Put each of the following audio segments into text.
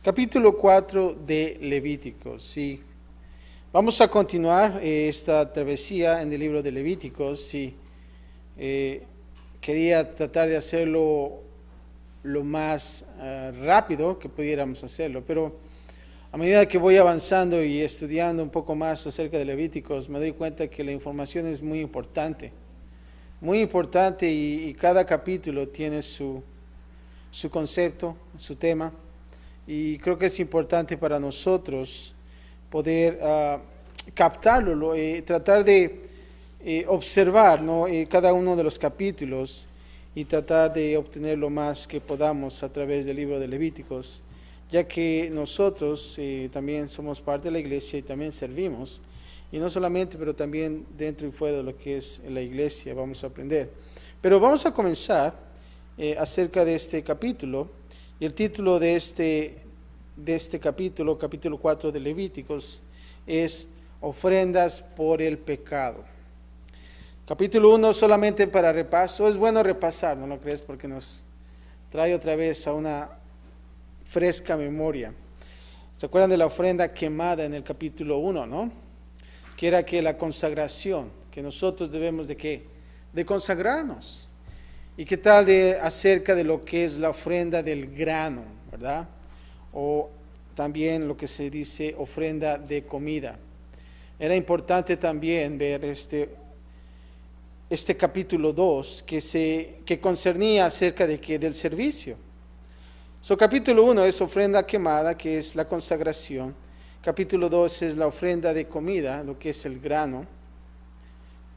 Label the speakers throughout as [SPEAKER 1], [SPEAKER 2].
[SPEAKER 1] Capítulo 4 de Levíticos, sí. Vamos a continuar esta travesía en el libro de Levíticos, sí. Quería tratar de hacerlo lo más rápido que pudiéramos hacerlo, pero a medida que voy avanzando y estudiando un poco más acerca de Levíticos, me doy cuenta que la información es muy importante y cada capítulo tiene su concepto, su tema. Y creo que es importante para nosotros poder captarlo, tratar de observar, ¿no? Cada uno de los capítulos y tratar de obtener lo más que podamos a través del libro de Levíticos, ya que nosotros también somos parte de la iglesia y también servimos, y no solamente, pero también dentro y fuera de lo que es la iglesia vamos a aprender. Pero vamos a comenzar acerca de este capítulo. Y el título de este capítulo, capítulo 4 de Levíticos, es Ofrendas por el pecado. Capítulo 1 solamente para repaso. Es bueno repasar, ¿no lo crees? Porque nos trae otra vez a una fresca memoria. ¿Se acuerdan de la ofrenda quemada en el capítulo 1, no? Que era que la consagración, que nosotros debemos de ¿qué? De consagrarnos. ¿Y qué tal acerca de lo que es la ofrenda del grano, verdad? O también lo que se dice ofrenda de comida. Era importante también ver este capítulo 2 que concernía acerca de del servicio. Capítulo 1 es ofrenda quemada, que es la consagración. Capítulo 2 es la ofrenda de comida, lo que es el grano.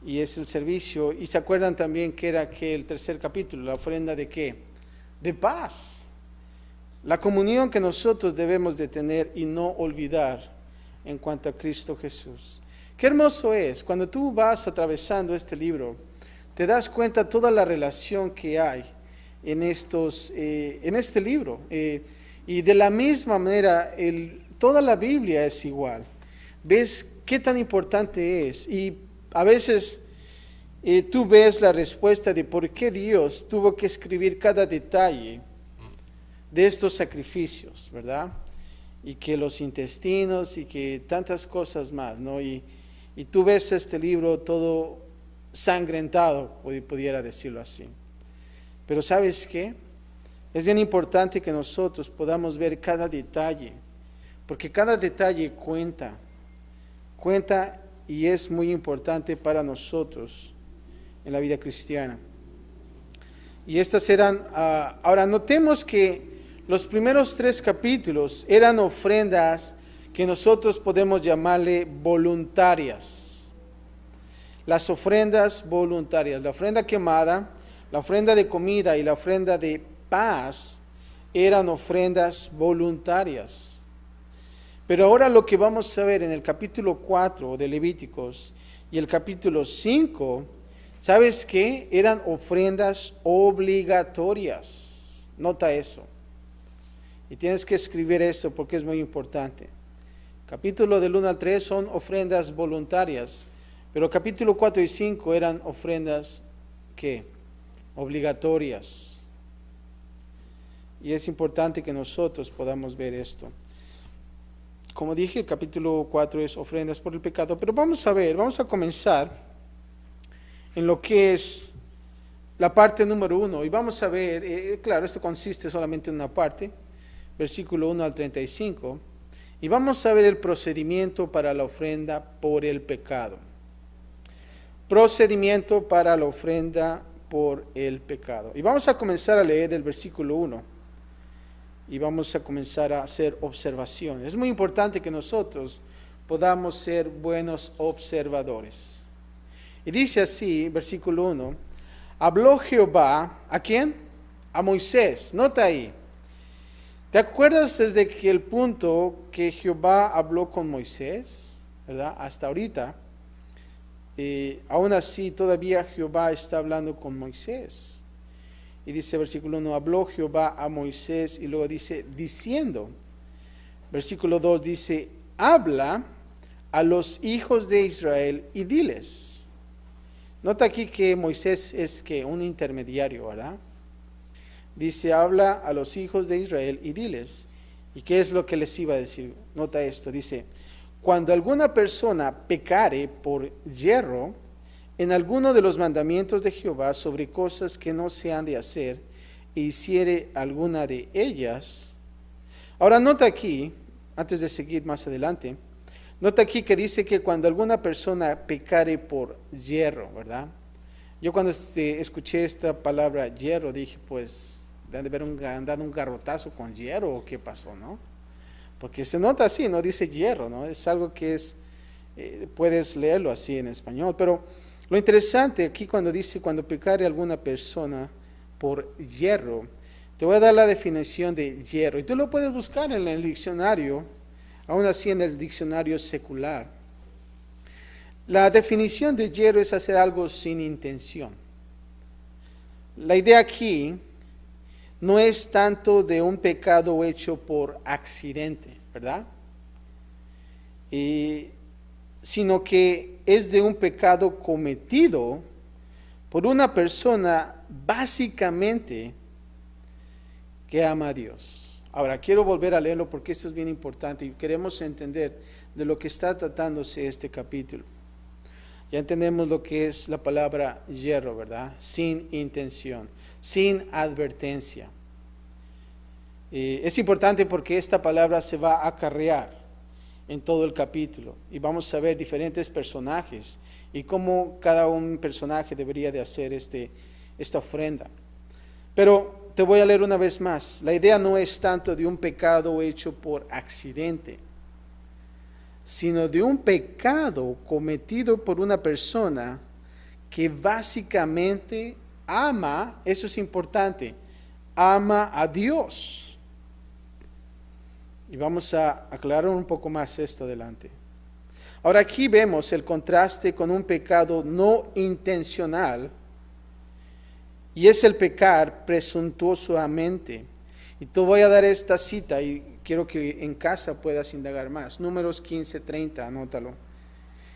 [SPEAKER 1] Y es el servicio. Y se acuerdan también que era que el tercer capítulo, la ofrenda de ¿qué? De paz. La comunión que nosotros debemos de tener y no olvidar en cuanto a Cristo Jesús. Qué hermoso es, cuando tú vas atravesando este libro, te das cuenta toda la relación que hay en este libro. Y de la misma manera, toda la Biblia es igual. ¿Ves qué tan importante es? Y a veces tú ves la respuesta de por qué Dios tuvo que escribir cada detalle de estos sacrificios, ¿verdad? Y que los intestinos y que tantas cosas más, ¿no? Y tú ves este libro todo sangrentado, pudiera decirlo así. Pero ¿sabes qué? Es bien importante que nosotros podamos ver cada detalle, porque cada detalle cuenta y es muy importante para nosotros en la vida cristiana. Y estas eran, ahora notemos que los primeros 3 capítulos eran ofrendas que nosotros podemos llamarle voluntarias. Las ofrendas voluntarias, la ofrenda quemada, la ofrenda de comida y la ofrenda de paz eran ofrendas voluntarias. Pero ahora lo que vamos a ver en el capítulo 4 de Levíticos y el capítulo 5, ¿sabes qué? Eran ofrendas obligatorias. Nota eso. Y tienes que escribir eso porque es muy importante. Capítulo del 1 al 3 son ofrendas voluntarias, pero capítulo 4 y 5 eran ofrendas, ¿qué? Obligatorias. Y es importante que nosotros podamos ver esto. Como dije, el capítulo 4 es ofrendas por el pecado, pero vamos a comenzar en lo que es la parte número 1. Y vamos a ver, claro, esto consiste solamente en una parte, versículo 1 al 35. Y vamos a ver el procedimiento para la ofrenda por el pecado. Procedimiento para la ofrenda por el pecado. Y vamos a comenzar a leer el versículo 1. Y vamos a comenzar a hacer observaciones. Es muy importante que nosotros podamos ser buenos observadores. Y dice así, versículo 1, habló Jehová, ¿a quién? A Moisés. Nota ahí. ¿Te acuerdas desde que el punto que Jehová habló con Moisés, ¿verdad? Hasta ahorita, aún así todavía Jehová está hablando con Moisés. Y dice versículo 1, habló Jehová a Moisés, y luego dice, diciendo, versículo 2 dice, habla a los hijos de Israel y diles. Nota aquí que Moisés es que un intermediario, ¿verdad? Dice, habla a los hijos de Israel y diles. ¿Y qué es lo que les iba a decir? Nota esto, dice, cuando alguna persona pecare por yerro en alguno de los mandamientos de Jehová sobre cosas que no se han de hacer, e hiciere alguna de ellas. Ahora nota aquí, antes de seguir más adelante, nota aquí que dice que cuando alguna persona pecare por yerro, ¿verdad? Yo cuando escuché esta palabra yerro dije, pues, deben de haber dado un garrotazo con hierro o qué pasó, ¿no? Porque se nota así, no dice hierro, ¿no? Es algo que es, puedes leerlo así en español, pero lo interesante aquí cuando dice cuando pecare alguna persona por hierro, te voy a dar la definición de hierro y tú lo puedes buscar en el diccionario, aún así en el diccionario secular. La definición de hierro es hacer algo sin intención. La idea aquí no es tanto de un pecado hecho por accidente, ¿verdad? Sino que es de un pecado cometido por una persona básicamente que ama a Dios. Ahora, quiero volver a leerlo porque esto es bien importante y queremos entender de lo que está tratándose este capítulo. Ya entendemos lo que es la palabra yerro, ¿verdad? Sin intención, sin advertencia. Es importante porque esta palabra se va a acarrear en todo el capítulo y vamos a ver diferentes personajes y cómo cada un personaje debería de hacer esta ofrenda. Pero te voy a leer una vez más. La idea no es tanto de un pecado hecho por accidente, sino de un pecado cometido por una persona que básicamente ama, eso es importante, ama a Dios. Y vamos a aclarar un poco más esto adelante. Ahora aquí vemos el contraste con un pecado no intencional, y es el pecar presuntuosamente. Y te voy a dar esta cita y quiero que en casa puedas indagar más. Números 15:30, anótalo.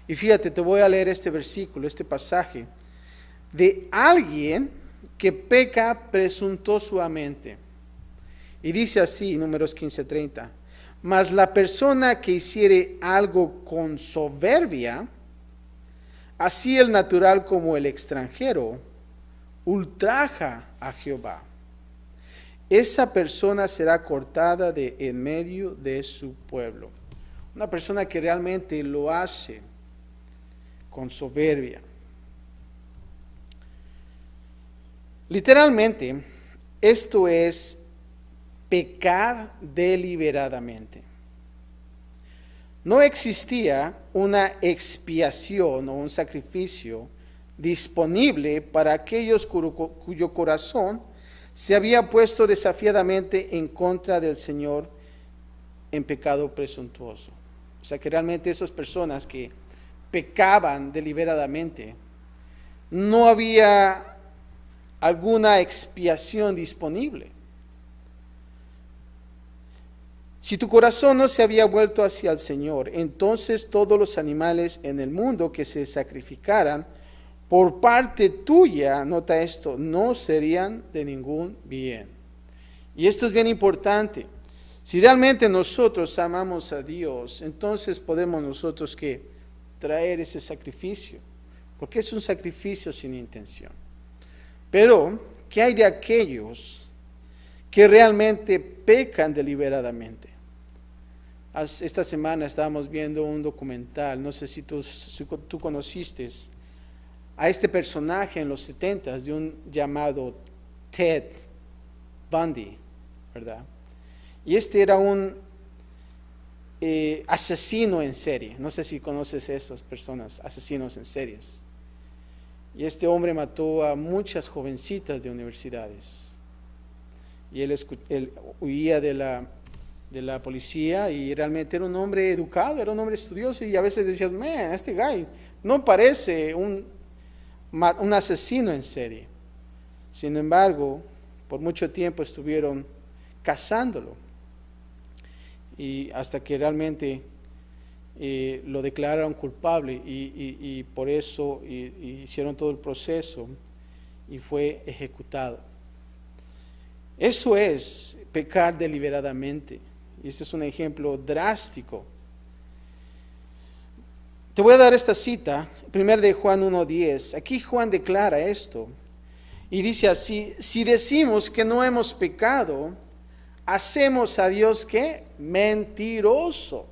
[SPEAKER 1] Y fíjate, te voy a leer este versículo, este pasaje, de alguien que peca presuntuosamente. Y dice así, Números 15:30, mas la persona que hiciere algo con soberbia, así el natural como el extranjero, ultraja a Jehová. Esa persona será cortada de en medio de su pueblo. Una persona que realmente lo hace con soberbia. Literalmente, esto es pecar deliberadamente. No existía una expiación o un sacrificio disponible para aquellos cuyo corazón se había puesto desafiadamente en contra del Señor en pecado presuntuoso. O sea que realmente esas personas que pecaban deliberadamente, no había alguna expiación disponible. Si tu corazón no se había vuelto hacia el Señor, entonces todos los animales en el mundo que se sacrificaran por parte tuya, nota esto, no serían de ningún bien. Y esto es bien importante. Si realmente nosotros amamos a Dios, entonces podemos nosotros que traer ese sacrificio, porque es un sacrificio sin intención. Pero, ¿qué hay de aquellos que realmente pecan deliberadamente? Esta semana estábamos viendo un documental, no sé si tú conociste a este personaje en los 70s de un llamado Ted Bundy, ¿verdad? Y este era un asesino en serie. No sé si conoces a esas personas, asesinos en series. Y este hombre mató a muchas jovencitas de universidades. Y él huía de la policía y realmente era un hombre educado, era un hombre estudioso y a veces decías, man, este guy no parece un asesino en serie. Sin embargo, por mucho tiempo estuvieron cazándolo y hasta que realmente lo declararon culpable y por eso hicieron todo el proceso y fue ejecutado. Eso es pecar deliberadamente. Y este es un ejemplo drástico. Te voy a dar esta cita, 1 de Juan 1:10. Aquí Juan declara esto. Y dice así: si decimos que no hemos pecado, hacemos a Dios ¿qué? Mentiroso.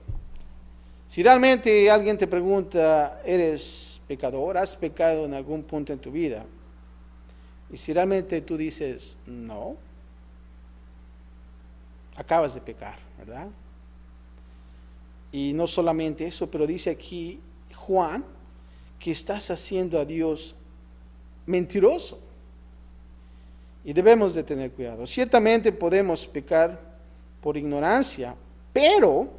[SPEAKER 1] Si realmente alguien te pregunta, ¿eres pecador? ¿Has pecado en algún punto en tu vida? Y si realmente tú dices, no, acabas de pecar, ¿verdad? Y no solamente eso, pero dice aquí Juan que estás haciendo a Dios mentiroso. Y debemos de tener cuidado. Ciertamente podemos pecar por ignorancia, pero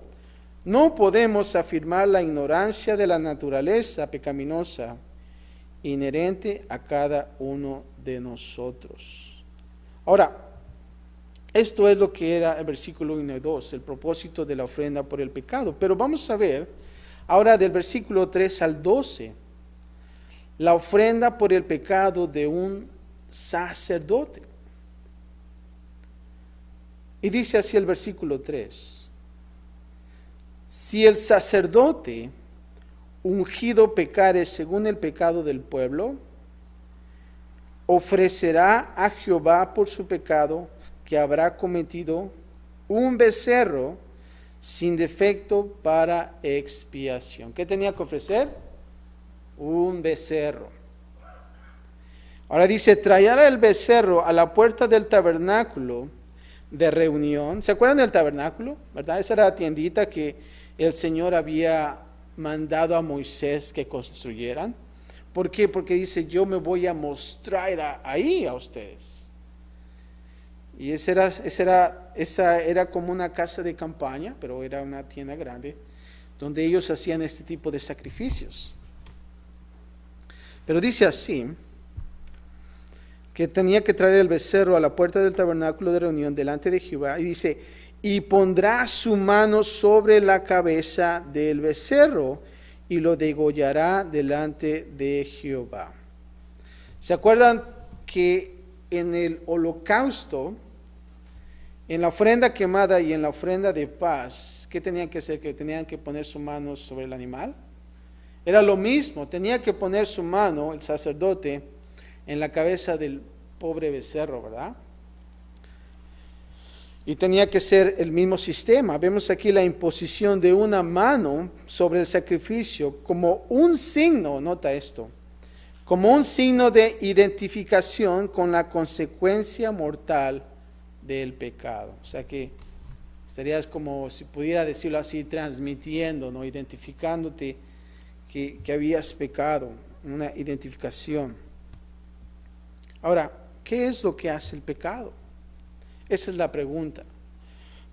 [SPEAKER 1] no podemos afirmar la ignorancia de la naturaleza pecaminosa inherente a cada uno de nosotros. Ahora, esto es lo que era el versículo 1 y 2, el propósito de la ofrenda por el pecado. Pero vamos a ver ahora del versículo 3 al 12, la ofrenda por el pecado de un sacerdote. Y dice así el versículo 3: si el sacerdote ungido pecare según el pecado del pueblo, ofrecerá a Jehová por su pecado que habrá cometido un becerro sin defecto para expiación. ¿Qué tenía que ofrecer? Un becerro. Ahora dice, traerá el becerro a la puerta del tabernáculo de reunión. ¿Se acuerdan del tabernáculo? ¿Verdad? Esa era la tiendita que el Señor había mandado a Moisés que construyeran. ¿Por qué? Porque dice, yo me voy a mostrar ahí a ustedes. Y esa era como una casa de campaña, pero era una tienda grande, donde ellos hacían este tipo de sacrificios. Pero dice así, que tenía que traer el becerro a la puerta del tabernáculo de reunión delante de Jehová, y dice, y pondrá su mano sobre la cabeza del becerro, y lo degollará delante de Jehová. ¿Se acuerdan que en el holocausto, en la ofrenda quemada y en la ofrenda de paz, qué tenían que hacer? Que tenían que poner su mano sobre el animal. Era lo mismo, tenía que poner su mano, el sacerdote, en la cabeza del pobre becerro, ¿verdad? Y tenía que ser el mismo sistema. Vemos aquí la imposición de una mano sobre el sacrificio como un signo, nota esto, como un signo de identificación con la consecuencia mortal del pecado. O sea que estarías como, si pudiera decirlo así, transmitiendo, ¿no? Identificándote que habías pecado, una identificación. Ahora, ¿qué es lo que hace el pecado? Esa es la pregunta.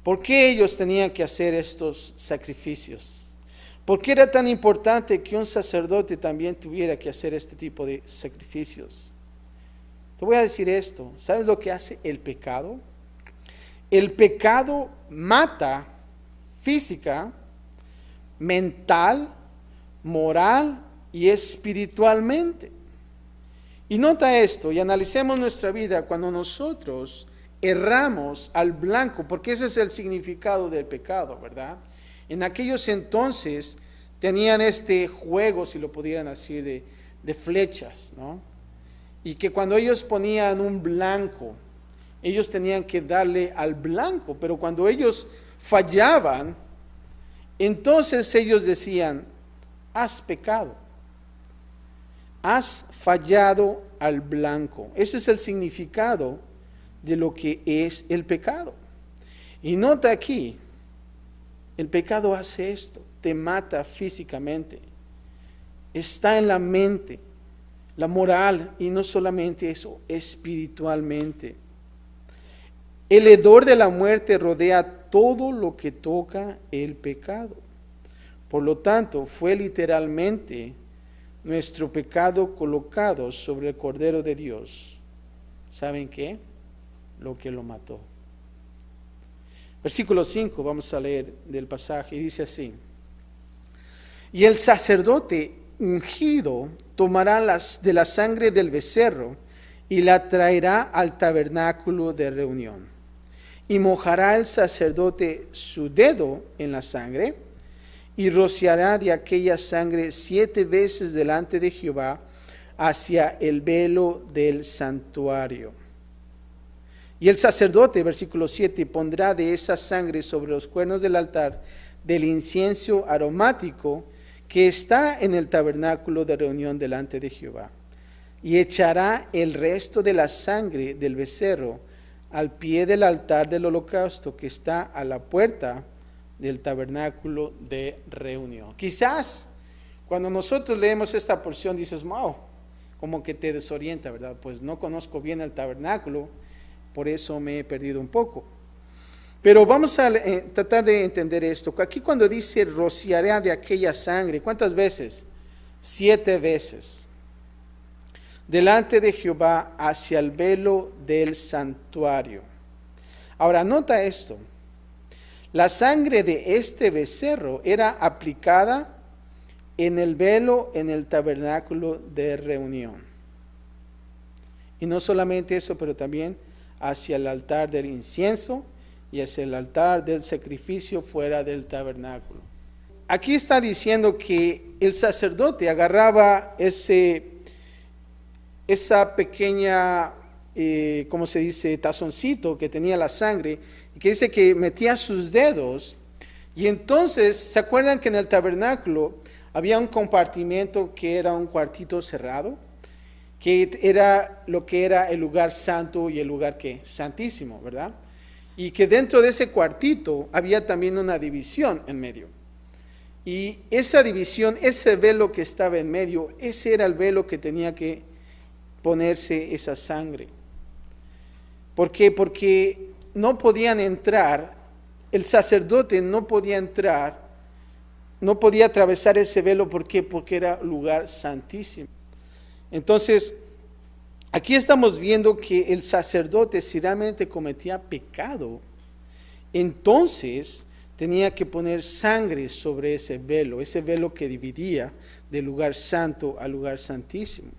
[SPEAKER 1] ¿Por qué ellos tenían que hacer estos sacrificios? ¿Por qué era tan importante que un sacerdote también tuviera que hacer este tipo de sacrificios? Te voy a decir esto. ¿Sabes lo que hace el pecado? El pecado mata física, mental, moral y espiritualmente. Y nota esto, y analicemos nuestra vida cuando nosotros erramos al blanco, porque ese es el significado del pecado, ¿verdad? En aquellos entonces tenían este juego, si lo pudieran decir, de flechas, ¿no? Y que cuando ellos ponían un blanco, ellos tenían que darle al blanco, pero cuando ellos fallaban, entonces ellos decían, has pecado, has fallado al blanco. Ese es el significado de lo que es el pecado. Y nota aquí, el pecado hace esto, te mata físicamente, está en la mente, la moral, y no solamente eso, espiritualmente. El hedor de la muerte rodea todo lo que toca el pecado. Por lo tanto, fue literalmente nuestro pecado colocado sobre el Cordero de Dios. ¿Saben qué? Lo que lo mató. Versículo 5, vamos a leer del pasaje, y dice así: y el sacerdote ungido tomará de la sangre del becerro y la traerá al tabernáculo de reunión, Y mojará el sacerdote su dedo en la sangre, y rociará de aquella sangre 7 veces delante de Jehová hacia el velo del santuario. Y el sacerdote, versículo 7, pondrá de esa sangre sobre los cuernos del altar del incienso aromático que está en el tabernáculo de reunión delante de Jehová, y echará el resto de la sangre del becerro al pie del altar del holocausto que está a la puerta del tabernáculo de reunión. Quizás cuando nosotros leemos esta porción dices, wow, como que te desorienta, ¿verdad? Pues no conozco bien el tabernáculo, por eso me he perdido un poco. Pero vamos a tratar de entender esto. Aquí cuando dice rociará de aquella sangre, ¿cuántas veces? 7 veces. Delante de Jehová hacia el velo del santuario. Ahora nota esto. La sangre de este becerro era aplicada en el velo en el tabernáculo de reunión. Y no solamente eso, pero también hacia el altar del incienso y hacia el altar del sacrificio fuera del tabernáculo. Aquí está diciendo que el sacerdote agarraba esa pequeña, ¿cómo se dice?, tazoncito que tenía la sangre, y que dice que metía sus dedos, y entonces, ¿se acuerdan que en el tabernáculo había un compartimento que era un cuartito cerrado? Que era lo que era el lugar santo y el lugar santísimo, ¿verdad? Y que dentro de ese cuartito había también una división en medio. Y esa división, ese velo que estaba en medio, ese era el velo que tenía que ponerse esa sangre. ¿Por qué? Porque no podían entrar, el sacerdote no podía entrar, no podía atravesar ese velo. ¿Por qué? Porque era lugar santísimo. Entonces, aquí estamos viendo que el sacerdote, si realmente cometía pecado, entonces tenía que poner sangre sobre ese velo que dividía del lugar santo al lugar santísimo.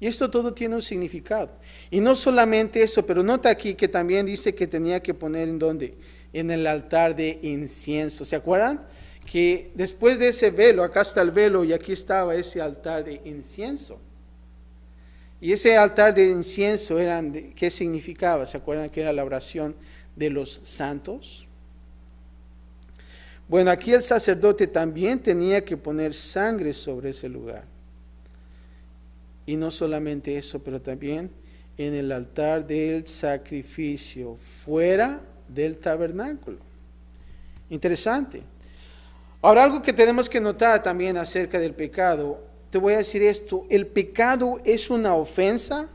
[SPEAKER 1] Y esto todo tiene un significado. Y no solamente eso, pero nota aquí que también dice que tenía que poner ¿en dónde? En el altar de incienso. ¿Se acuerdan? Que después de ese velo, acá está el velo y aquí estaba ese altar de incienso. Y ese altar de incienso, ¿qué significaba? ¿Se acuerdan que era la oración de los santos? Bueno, aquí el sacerdote también tenía que poner sangre sobre ese lugar. Y no solamente eso, pero también en el altar del sacrificio, fuera del tabernáculo. Interesante. Ahora, algo que tenemos que notar también acerca del pecado, te voy a decir esto: el pecado es una ofensa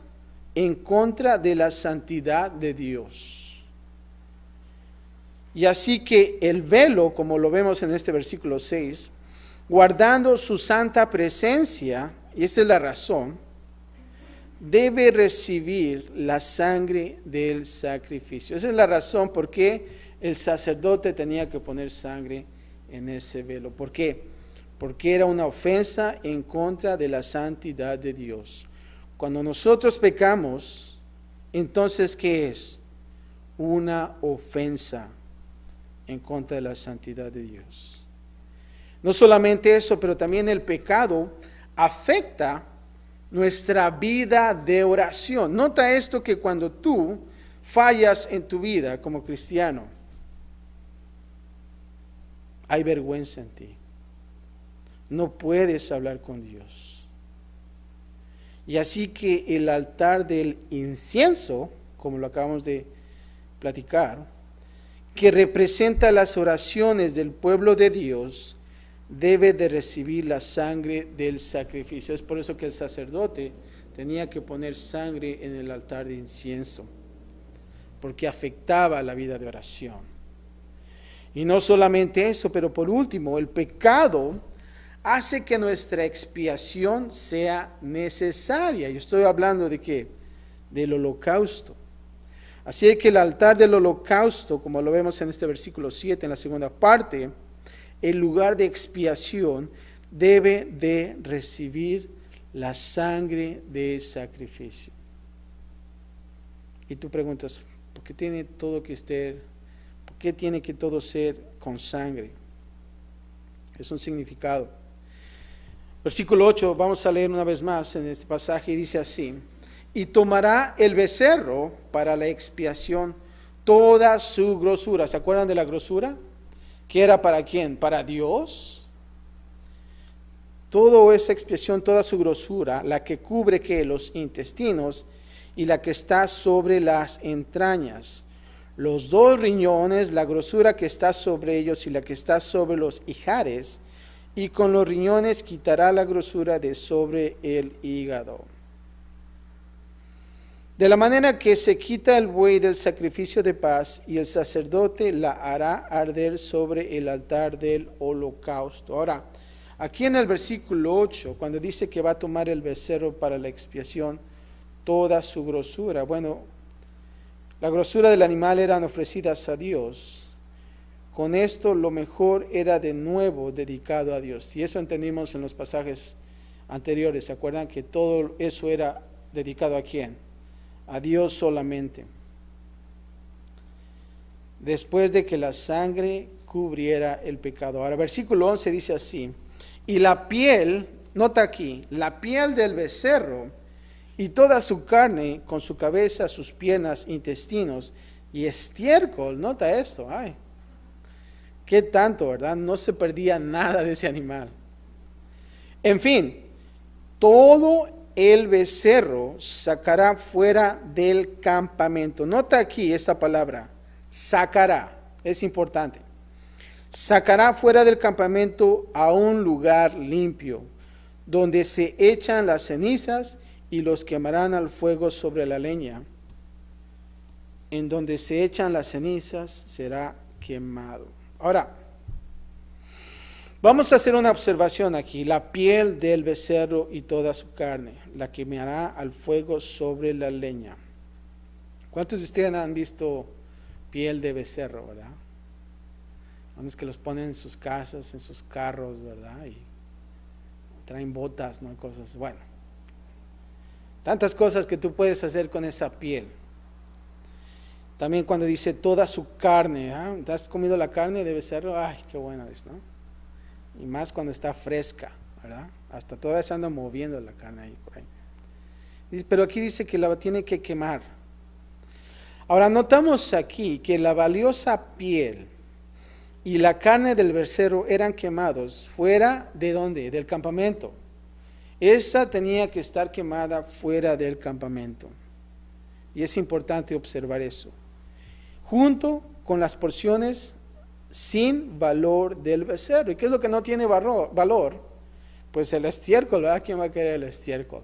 [SPEAKER 1] en contra de la santidad de Dios. Y así que el velo, como lo vemos en este versículo 6, guardando su santa presencia, y esa es la razón, debe recibir la sangre del sacrificio. Esa es la razón por qué el sacerdote tenía que poner sangre en ese velo. ¿Por qué? Porque era una ofensa en contra de la santidad de Dios. Cuando nosotros pecamos, entonces ¿qué es? Una ofensa en contra de la santidad de Dios. No solamente eso, pero también el pecado afecta nuestra vida de oración. Nota esto, que cuando tú fallas en tu vida como cristiano, hay vergüenza en ti. No puedes hablar con Dios. Y así que el altar del incienso, como lo acabamos de platicar, que representa las oraciones del pueblo de Dios, debe de recibir la sangre del sacrificio. Es por eso que el sacerdote tenía que poner sangre en el altar de incienso, porque afectaba la vida de oración. Y no solamente eso, pero por último, el pecado hace que nuestra expiación sea necesaria. Yo estoy hablando de ¿qué? Del holocausto. Así que el altar del holocausto, como lo vemos en este versículo 7, en la segunda parte, el lugar de expiación debe de recibir la sangre de sacrificio. Y tú preguntas, ¿Por qué tiene todo que ser? ¿Por qué tiene que todo ser con sangre? Es un significado. Versículo 8, vamos a leer una vez más en este pasaje, y dice así: y tomará el becerro para la expiación toda su grosura. ¿Se acuerdan de la grosura? ¿Que era para quién? ¿Para Dios? Toda esa expiación, toda su grosura, la que cubre que los intestinos y la que está sobre las entrañas, los dos riñones, la grosura que está sobre ellos y la que está sobre los ijares, y con los riñones quitará la grosura de sobre el hígado. De la manera que se quita el buey del sacrificio de paz, y el sacerdote la hará arder sobre el altar del holocausto. Ahora, aquí en el versículo 8, cuando dice que va a tomar el becerro para la expiación, toda su grosura, bueno, la grosura del animal eran ofrecidas a Dios. Con esto lo mejor era de nuevo dedicado a Dios. Y eso entendimos en los pasajes anteriores. ¿Se acuerdan que todo eso era dedicado a quién? A Dios solamente. Después de que la sangre cubriera el pecado. Ahora, versículo 11 dice así: y la piel, nota aquí, la piel del becerro y toda su carne, con su cabeza, sus piernas, intestinos y estiércol, nota esto, ay, qué tanto, ¿verdad? No se perdía nada de ese animal. En fin, todo el becerro sacará fuera del campamento. Nota aquí esta palabra, sacará, es importante. Sacará fuera del campamento a un lugar limpio, donde se echan las cenizas, y los quemarán al fuego sobre la leña. En donde se echan las cenizas será quemado. Ahora, vamos a hacer una observación aquí. La piel del becerro y toda su carne la quemará al fuego sobre la leña. ¿Cuántos de ustedes han visto piel de becerro, verdad? Unos que los ponen en sus casas, en sus carros, ¿verdad? Y traen botas, ¿no? Cosas, bueno. Tantas cosas que tú puedes hacer con esa piel. También cuando dice toda su carne, ¿eh? ¿Te has comido la carne de becerro? Ay, qué buena es, ¿no? Y más cuando está fresca, ¿verdad? Hasta todavía se anda moviendo la carne ahí por ahí. Pero aquí dice que la tiene que quemar. Ahora notamos aquí que la valiosa piel y la carne del becerro eran quemados fuera de ¿dónde? Del campamento. Esa tenía que estar quemada fuera del campamento. Y es importante observar eso. Junto con las porciones sin valor del becerro. ¿Y qué es lo que no tiene valor? Pues el estiércol, ¿verdad? ¿Quién va a querer el estiércol?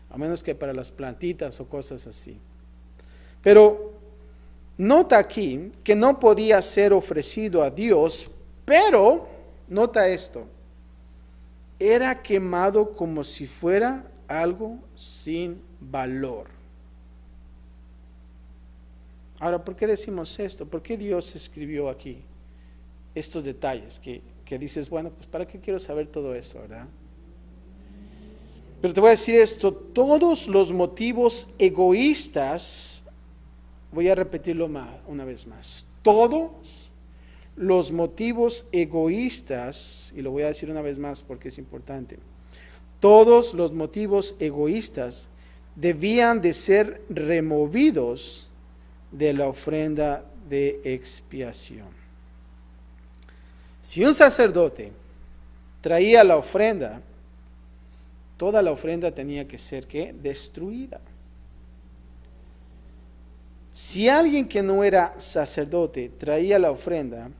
[SPEAKER 1] A menos que para las plantitas o cosas así. Pero nota aquí que no podía ser ofrecido a Dios, pero, nota esto, era quemado como si fuera algo sin valor. Ahora, ¿por qué decimos esto? ¿Por qué Dios escribió aquí estos detalles? Que dices, bueno, pues ¿para qué quiero saber todo eso, verdad? Pero te voy a decir esto, todos los motivos egoístas, voy a repetirlo una vez más, todos los motivos egoístas, y lo voy a decir una vez más porque es importante, todos los motivos egoístas debían de ser removidos de la ofrenda de expiación. Si un sacerdote traía la ofrenda, toda la ofrenda tenía que ser ¿qué? Destruida. Si alguien que no era sacerdote traía la ofrenda,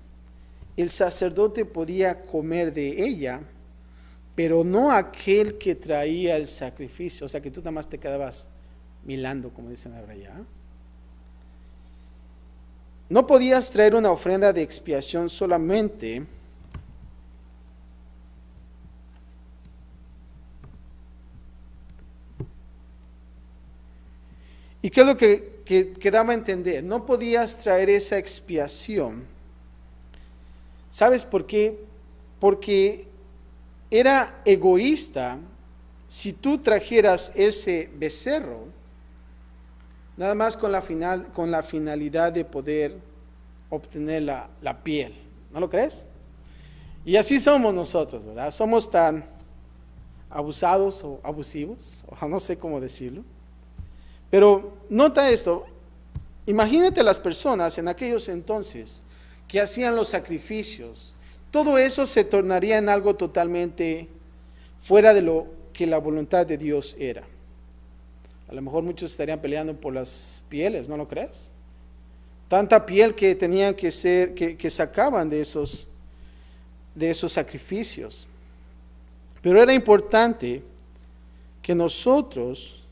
[SPEAKER 1] el sacerdote podía comer de ella, pero no aquel que traía el sacrificio. O sea que tú nada más te quedabas milando, como dicen ahora ya. No podías traer una ofrenda de expiación solamente ¿y qué es lo que daba a entender? No podías traer esa expiación. ¿Sabes por qué? Porque era egoísta si tú trajeras ese becerro nada más con la finalidad de poder obtener la piel. ¿No lo crees? Y así somos nosotros, ¿verdad? Somos tan abusados o abusivos, o no sé cómo decirlo. Pero nota esto, imagínate las personas en aquellos entonces que hacían los sacrificios. Todo eso se tornaría en algo totalmente fuera de lo que la voluntad de Dios era. A lo mejor muchos estarían peleando por las pieles, ¿no lo crees? Tanta piel que tenían que ser, que sacaban de esos sacrificios. Pero era importante que nosotros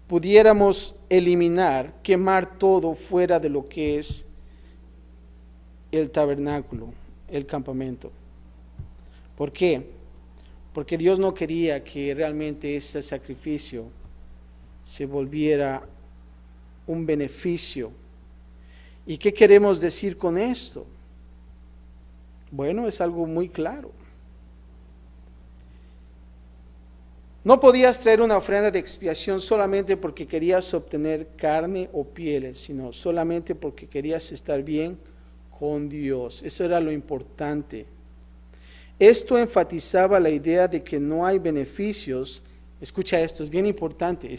[SPEAKER 1] pudiéramos eliminar, quemar todo fuera de lo que es el tabernáculo, el campamento. ¿Por qué? Porque Dios no quería que realmente ese sacrificio se volviera un beneficio. ¿Y qué queremos decir con esto? Bueno, es algo muy claro. No podías traer una ofrenda de expiación solamente porque querías obtener carne o pieles, sino solamente porque querías estar bien con Dios. Eso era lo importante. Esto enfatizaba la idea de que no hay beneficios. Escucha esto, es bien importante.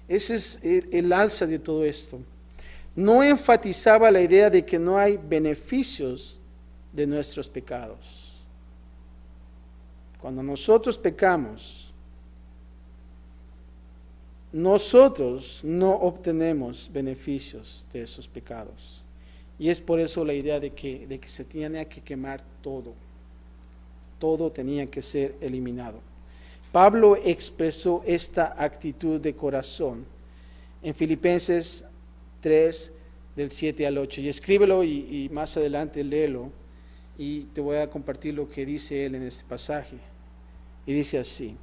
[SPEAKER 1] Ese es el alza de todo esto. No enfatizaba la idea de que no hay beneficios de nuestros pecados. Cuando nosotros pecamos, nosotros no obtenemos beneficios de esos pecados. Y es por eso la idea de que se tenía que quemar todo. Todo tenía que ser eliminado. Pablo expresó esta actitud de corazón en Filipenses 3, del 7 al 8. Y escríbelo y más adelante léelo. Y te voy a compartir lo que dice él en este pasaje. Y dice así: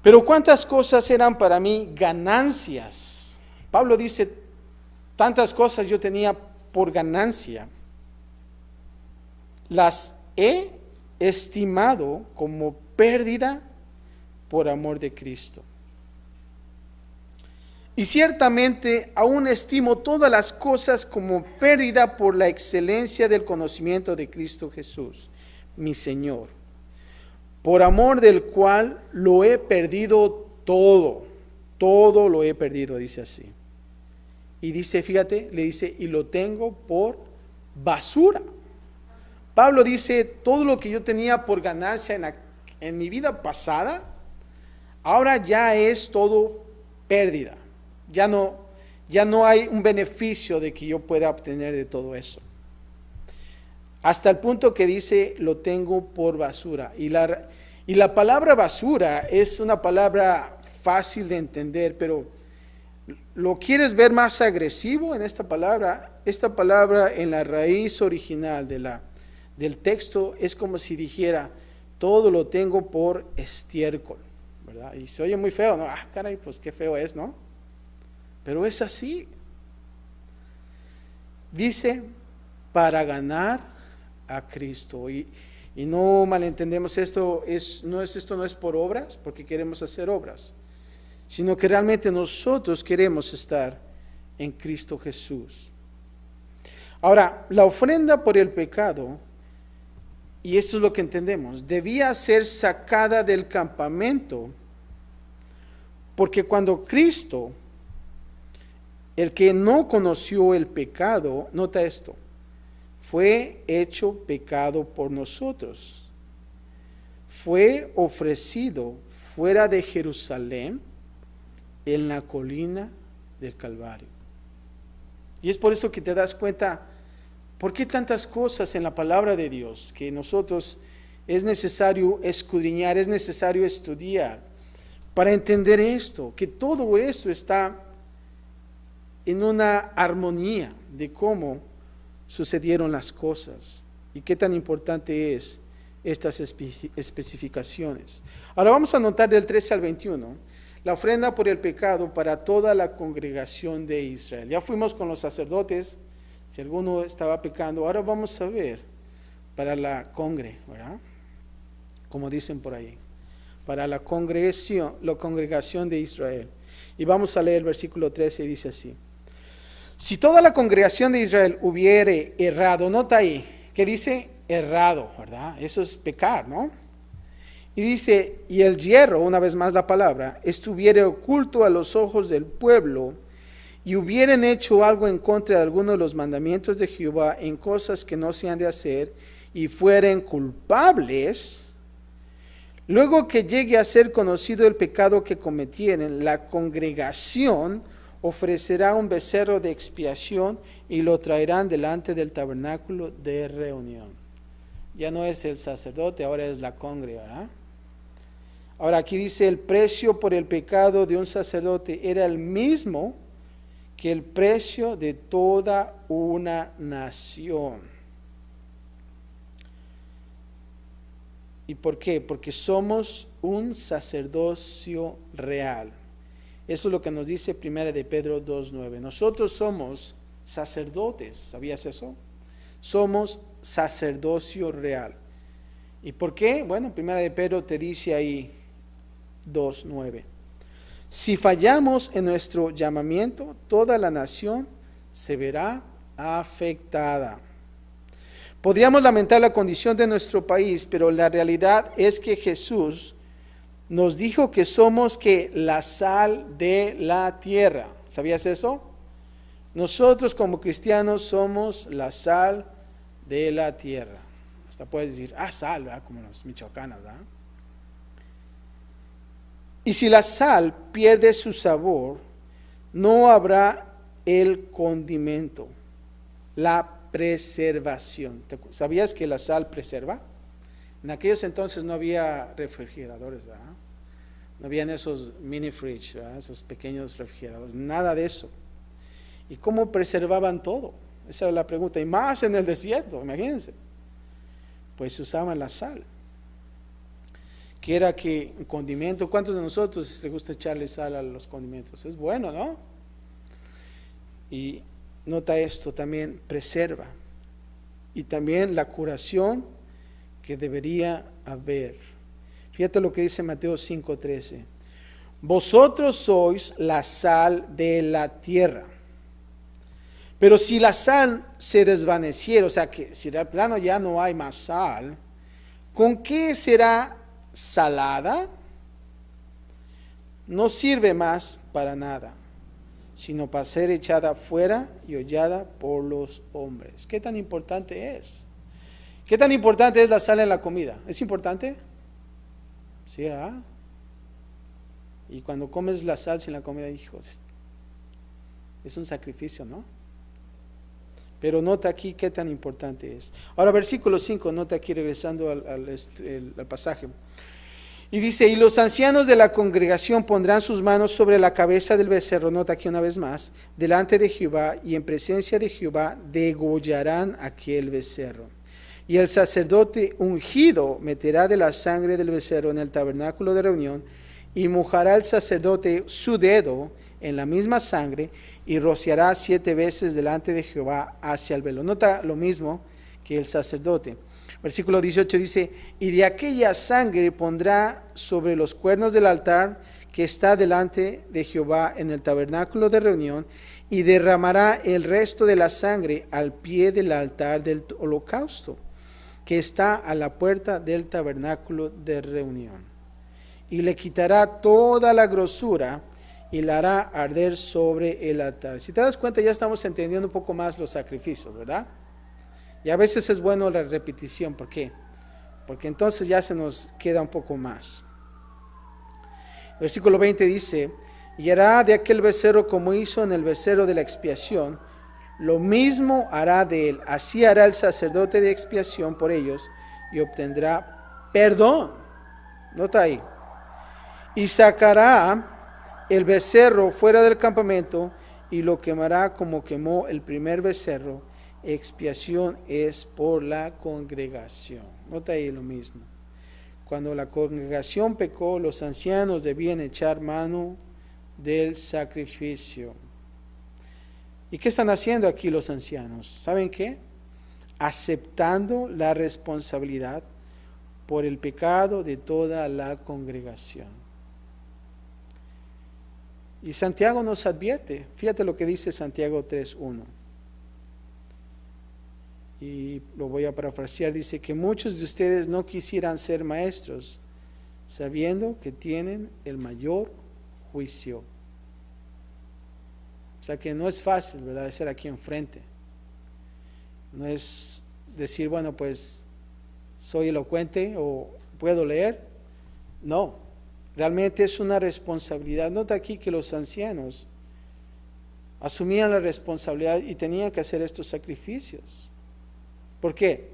[SPEAKER 1] pero cuántas cosas eran para mí ganancias. Pablo dice, tantas cosas yo tenía por ganancia. Las he estimado como pérdida por amor de Cristo. Y ciertamente aún estimo todas las cosas como pérdida por la excelencia del conocimiento de Cristo Jesús, mi Señor, por amor del cual lo he perdido todo. Todo lo he perdido, dice así. Y dice, fíjate, le dice, y lo tengo por basura. Pablo dice, todo lo que yo tenía por ganancia en mi vida pasada, ahora ya es todo pérdida. Ya no hay un beneficio de que yo pueda obtener de todo eso. Hasta el punto que dice, lo tengo por basura. Y la palabra basura es una palabra fácil de entender, pero ¿lo quieres ver más agresivo en esta palabra? Esta palabra en la raíz original del texto es como si dijera, todo lo tengo por estiércol, ¿verdad? Y se oye muy feo, ¿no? Ah, caray, pues qué feo es, ¿no? Pero es así. Dice, para ganar a Cristo. Y no malentendemos, esto no es por obras, porque queremos hacer obras, sino que realmente nosotros queremos estar en Cristo Jesús. Ahora, la ofrenda por el pecado, y esto es lo que entendemos, debía ser sacada del campamento, porque cuando Cristo, el que no conoció el pecado, nota esto, fue hecho pecado por nosotros, fue ofrecido fuera de Jerusalén, en la colina del Calvario. Y es por eso que te das cuenta, ¿por qué tantas cosas en la palabra de Dios que nosotros es necesario escudriñar, es necesario estudiar para entender esto? Que todo esto está en una armonía de cómo sucedieron las cosas y qué tan importante es estas especificaciones. Ahora vamos a notar del 13 al 21. La ofrenda por el pecado para toda la congregación de Israel. Ya fuimos con los sacerdotes, si alguno estaba pecando. Ahora vamos a ver para la ¿verdad? Como dicen por ahí, para la congregación de Israel. Y vamos a leer el versículo 13 y dice así. Si toda la congregación de Israel hubiere errado, nota ahí, que dice errado, ¿verdad? Eso es pecar, ¿no? Y dice, y el hierro, una vez más la palabra, estuviere oculto a los ojos del pueblo, y hubieran hecho algo en contra de alguno de los mandamientos de Jehová en cosas que no se han de hacer, y fueren culpables, luego que llegue a ser conocido el pecado que cometieren, la congregación ofrecerá un becerro de expiación y lo traerán delante del tabernáculo de reunión. Ya no es el sacerdote, ahora es la congregación, ¿verdad? Ahora aquí dice, el precio por el pecado de un sacerdote era el mismo que el precio de toda una nación. ¿Y por qué? Porque somos un sacerdocio real. Eso es lo que nos dice 1 de Pedro 2:9. Nosotros somos sacerdotes, ¿sabías eso? Somos sacerdocio real. ¿Y por qué? Bueno, 1 de Pedro te dice ahí 2:9. Si fallamos en nuestro llamamiento, toda la nación se verá afectada. Podríamos lamentar la condición de nuestro país, pero la realidad es que Jesús nos dijo que somos que la sal de la tierra. ¿Sabías eso? Nosotros como cristianos somos la sal de la tierra. Hasta puedes decir, sal, ¿verdad? Como los michoacanos, ¿verdad? Y si la sal pierde su sabor, no habrá el condimento, la preservación. ¿Sabías que la sal preserva? En aquellos entonces no había refrigeradores, ¿verdad? No habían esos mini fridge, ¿verdad? Esos pequeños refrigeradores, nada de eso. ¿Y cómo preservaban todo? Esa era la pregunta. Y más en el desierto, imagínense. Pues usaban la sal. Que era que un condimento, ¿cuántos de nosotros les gusta echarle sal a los condimentos? Es bueno, ¿no? Y nota esto, también preserva. Y también la curación que debería haber. Fíjate lo que dice Mateo 5:13. Vosotros sois la sal de la tierra. Pero si la sal se desvaneciera, o sea que si de plano ya no hay más sal, ¿con qué será salada? No sirve más para nada, sino para ser echada fuera y hollada por los hombres. ¿Qué tan importante es? ¿Qué tan importante es la sal en la comida? ¿Es importante? Sí, ¿verdad? Y cuando comes la sal sin la comida, hijos, es un sacrificio, ¿no? Pero nota aquí qué tan importante es. Ahora versículo 5, nota aquí regresando al pasaje. Y dice, y los ancianos de la congregación pondrán sus manos sobre la cabeza del becerro, nota aquí una vez más, delante de Jehová, y en presencia de Jehová degollarán aquel becerro. Y el sacerdote ungido meterá de la sangre del becerro en el tabernáculo de reunión, y mojará el sacerdote su dedo en la misma sangre, y rociará 7 veces delante de Jehová hacia el velo. Nota lo mismo que el sacerdote. Versículo 18 dice, y de aquella sangre pondrá sobre los cuernos del altar que está delante de Jehová en el tabernáculo de reunión, y derramará el resto de la sangre al pie del altar del holocausto, que está a la puerta del tabernáculo de reunión. Y le quitará toda la grosura y la hará arder sobre el altar. Si te das cuenta, ya estamos entendiendo un poco más los sacrificios, ¿verdad? Y a veces es bueno la repetición. ¿Por qué? Porque entonces ya se nos queda un poco más. Versículo 20 dice, y hará de aquel becerro como hizo en el becerro de la expiación, lo mismo hará de él. Así hará el sacerdote de expiación por ellos y obtendrá perdón. Nota ahí. Y sacará el becerro fuera del campamento y lo quemará como quemó el primer becerro. Expiación es por la congregación. Nota ahí lo mismo. Cuando la congregación pecó, los ancianos debían echar mano del sacrificio. ¿Y qué están haciendo aquí los ancianos? ¿Saben qué? Aceptando la responsabilidad por el pecado de toda la congregación. Y Santiago nos advierte, fíjate lo que dice Santiago 3:1. Y lo voy a parafrasear, dice que muchos de ustedes no quisieran ser maestros, sabiendo que tienen el mayor juicio. O sea que no es fácil, ¿verdad?, de ser aquí enfrente. No es decir, bueno, pues soy elocuente o puedo leer. No, realmente es una responsabilidad. Nota aquí que los ancianos asumían la responsabilidad y tenían que hacer estos sacrificios. ¿Por qué?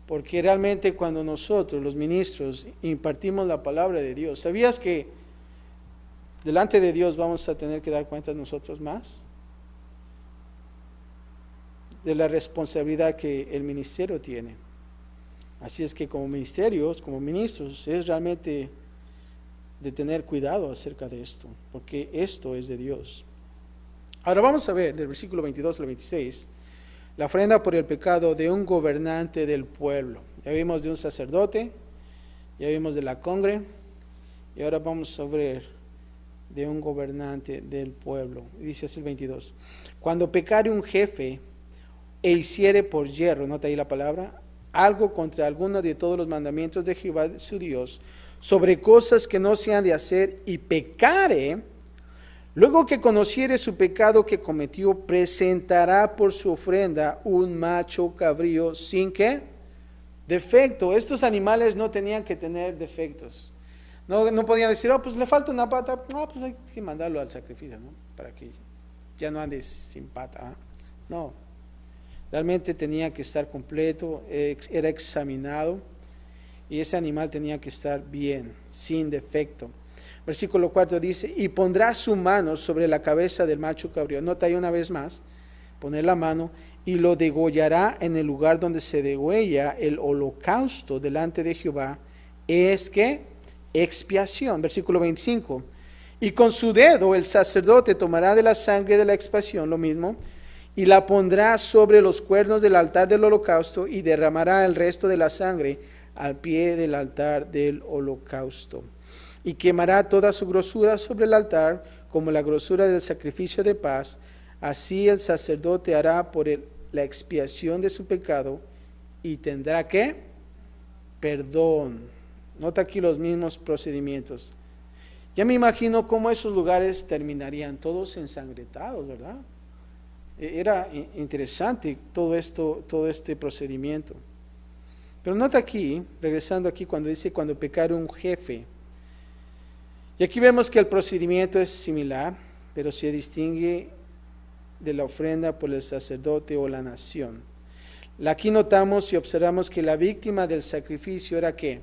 [SPEAKER 1] Porque realmente cuando nosotros, los ministros, impartimos la palabra de Dios, ¿sabías que delante de Dios vamos a tener que dar cuentas nosotros más? De la responsabilidad que el ministerio tiene. Así es que como ministerios, como ministros, es realmente de tener cuidado acerca de esto, porque esto es de Dios. Ahora vamos a ver del versículo 22 al 26, la ofrenda por el pecado de un gobernante del pueblo. Ya vimos de un sacerdote, ya vimos de la congre, y ahora vamos a ver de un gobernante del pueblo. Dice así el 22. Cuando pecare un jefe e hiciere por yerro, nota ahí la palabra, algo contra alguno de todos los mandamientos de Jehová su Dios, sobre cosas que no se han de hacer, y pecare, luego que conociere su pecado que cometió, presentará por su ofrenda un macho cabrío sin ¿qué? Defecto. Estos animales no tenían que tener defectos. No podían decir, oh, pues le falta una pata, no, pues hay que mandarlo al sacrificio, ¿no? Para que ya no ande sin pata, ¿eh? No, realmente tenía que estar completo, era examinado, y ese animal tenía que estar bien, sin defecto. Versículo 4 dice, y pondrá su mano sobre la cabeza del macho cabrío. Nota ahí una vez más, poner la mano, y lo degollará en el lugar donde se degüella el holocausto delante de Jehová. Es que expiación. Versículo 25, y con su dedo el sacerdote tomará de la sangre de la expiación, lo mismo, y la pondrá sobre los cuernos del altar del holocausto, y derramará el resto de la sangre al pie del altar del holocausto. Y quemará toda su grosura sobre el altar, como la grosura del sacrificio de paz. Así el sacerdote hará por la expiación de su pecado, y tendrá ¿qué? Perdón. Nota aquí los mismos procedimientos. Ya me imagino cómo esos lugares terminarían todos ensangrentados, ¿verdad? Era interesante todo esto, todo este procedimiento. Pero nota aquí, regresando aquí, cuando dice cuando pecare un jefe. Y aquí vemos que el procedimiento es similar, pero se distingue de la ofrenda por el sacerdote o la nación. Aquí notamos y observamos que la víctima del sacrificio era ¿qué?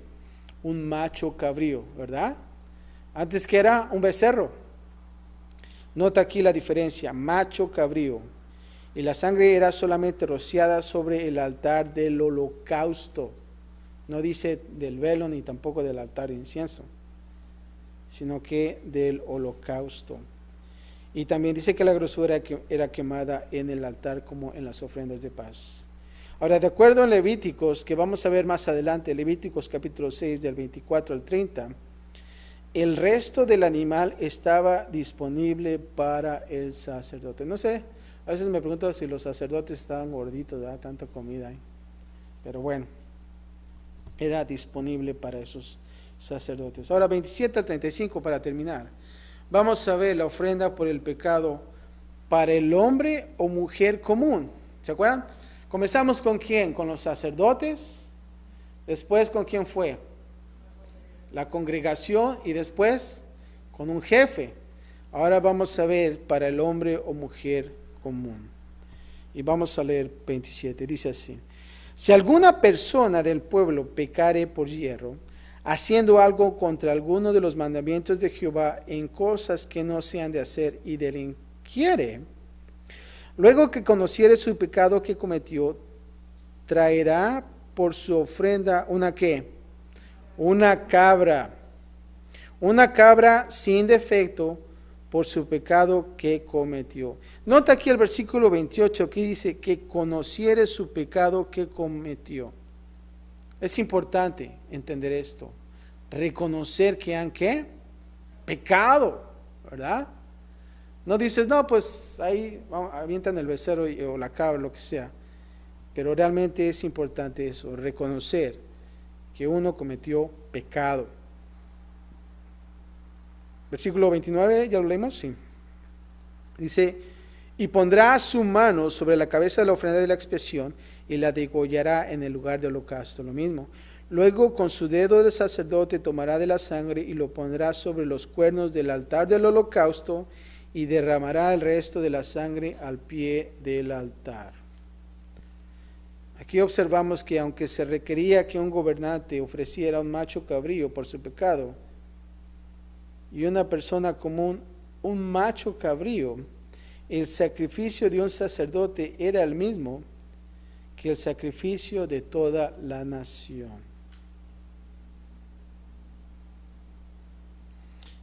[SPEAKER 1] Un macho cabrío, ¿verdad? Antes que era un becerro. Nota aquí la diferencia, macho cabrío. Y la sangre era solamente rociada sobre el altar del holocausto. No dice del velo ni tampoco del altar de incienso, sino que del holocausto. Y también dice que la grosura era quemada en el altar como en las ofrendas de paz. Ahora, de acuerdo en Levíticos, que vamos a ver más adelante, Levíticos capítulo 6 del 24 al 30, el resto del animal estaba disponible para el sacerdote. No sé, a veces me pregunto si los sacerdotes estaban gorditos, ¿verdad? Tanta comida ahí. Pero bueno, era disponible para esos sacerdotes. Ahora, 27 al 35 para terminar. Vamos a ver la ofrenda por el pecado para el hombre o mujer común. ¿Se acuerdan? Comenzamos con quién, con los sacerdotes, después con quién fue, la congregación, y después con un jefe. Ahora vamos a ver para el hombre o mujer común. Y vamos a leer 27, dice así: si alguna persona del pueblo pecare por yerro, haciendo algo contra alguno de los mandamientos de Jehová en cosas que no se han de hacer, y delinquiere, luego que conociere su pecado que cometió, traerá por su ofrenda una ¿qué? Una cabra sin defecto por su pecado que cometió. Nota aquí el versículo 28 que dice que conociere su pecado que cometió. Es importante entender esto, reconocer que han ¿qué? Pecado, ¿verdad? No dices, no, pues ahí avientan el becerro o la cabra, lo que sea. Pero realmente es importante eso, reconocer que uno cometió pecado. Versículo 29, ¿ya lo leímos? Sí. Dice, y pondrá su mano sobre la cabeza de la ofrenda de la expiación y la degollará en el lugar de holocausto. Lo mismo. Luego con su dedo del sacerdote tomará de la sangre y lo pondrá sobre los cuernos del altar del holocausto y derramará el resto de la sangre al pie del altar. Aquí observamos que aunque se requería que un gobernante ofreciera un macho cabrío por su pecado y una persona común un macho cabrío, el sacrificio de un sacerdote era el mismo que el sacrificio de toda la nación.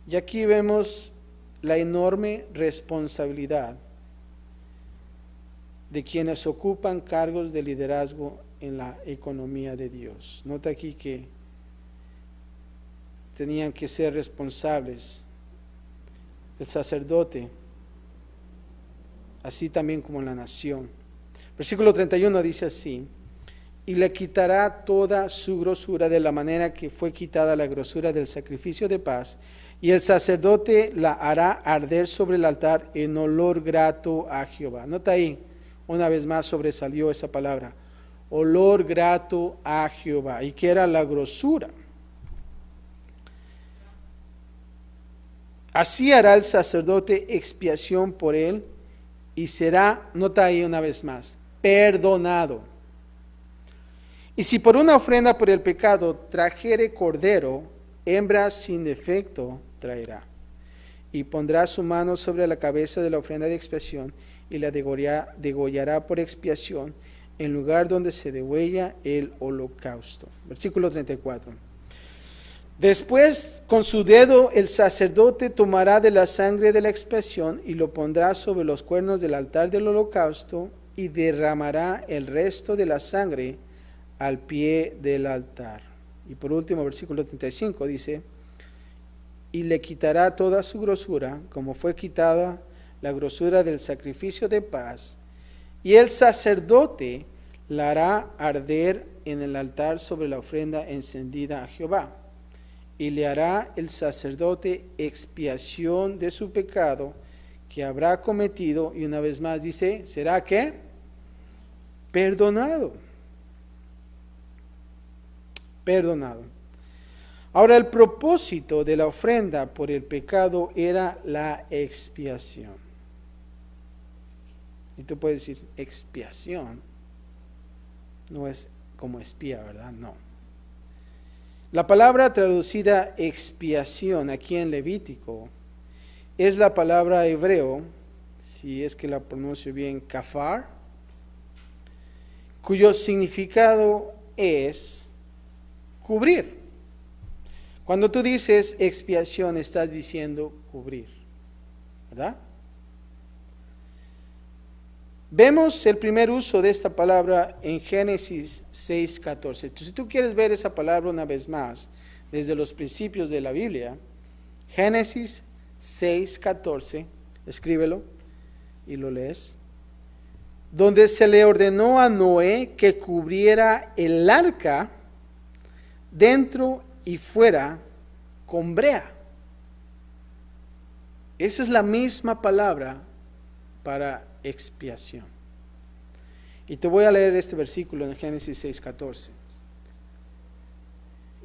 [SPEAKER 1] Y aquí vemos la enorme responsabilidad de quienes ocupan cargos de liderazgo en la economía de Dios. Nota aquí que tenían que ser responsables el sacerdote, así también como la nación. Versículo 31 dice así, y le quitará toda su grosura de la manera que fue quitada la grosura del sacrificio de paz, y el sacerdote la hará arder sobre el altar en olor grato a Jehová. Nota ahí, una vez más sobresalió esa palabra, olor grato a Jehová. ¿Y qué era la grosura? Así hará el sacerdote expiación por él y será, nota ahí una vez más, perdonado. Y si por una ofrenda por el pecado trajere cordero, hembra sin defecto traerá. Y pondrá su mano sobre la cabeza de la ofrenda de expiación y la degollará por expiación en lugar donde se degüella el holocausto. Versículo 34. Después con su dedo el sacerdote tomará de la sangre de la expiación y lo pondrá sobre los cuernos del altar del holocausto y derramará el resto de la sangre al pie del altar. Y por último, versículo 35 dice, y le quitará toda su grosura, como fue quitada la grosura del sacrificio de paz, y el sacerdote la hará arder en el altar sobre la ofrenda encendida a Jehová. Y le hará el sacerdote expiación de su pecado que habrá cometido, y una vez más dice, ¿será qué? Perdonado. Perdonado. Ahora, el propósito de la ofrenda por el pecado era la expiación. Y tú puedes decir, expiación no es como espía, ¿verdad? No. La palabra traducida expiación aquí en Levítico es la palabra hebreo, si es que la pronuncio bien, kafar, cuyo significado es cubrir. Cuando tú dices expiación, estás diciendo cubrir, ¿verdad? Vemos el primer uso de esta palabra en Génesis 6:14. Entonces, si tú quieres ver esa palabra una vez más, desde los principios de la Biblia, Génesis 6:14, escríbelo y lo lees, donde se le ordenó a Noé que cubriera el arca dentro y fuera con brea. Esa es la misma palabra para expiación. Y te voy a leer este versículo en Génesis 6:14.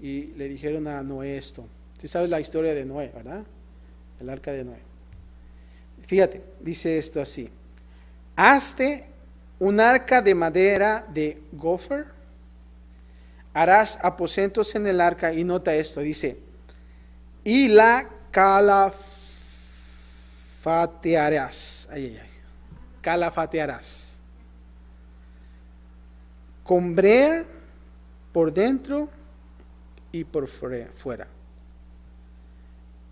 [SPEAKER 1] Y le dijeron a Noé esto. Tú sabes la historia de Noé, ¿verdad? El arca de Noé. Fíjate, dice esto así: hazte un arca de madera de gopher, harás aposentos en el arca, y nota esto, dice, y la calafatearás. Calafatearás con brea por dentro y por fuera.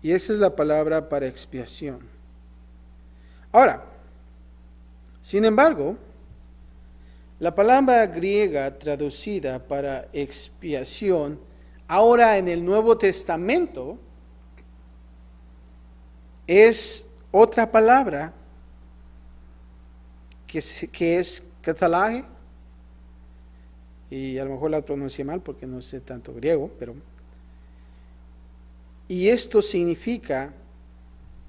[SPEAKER 1] Y esa es la palabra para expiación. Ahora, sin embargo, la palabra griega traducida para expiación ahora en el Nuevo Testamento es otra palabra que es katalage, y a lo mejor la pronuncié mal porque no sé tanto griego, y esto significa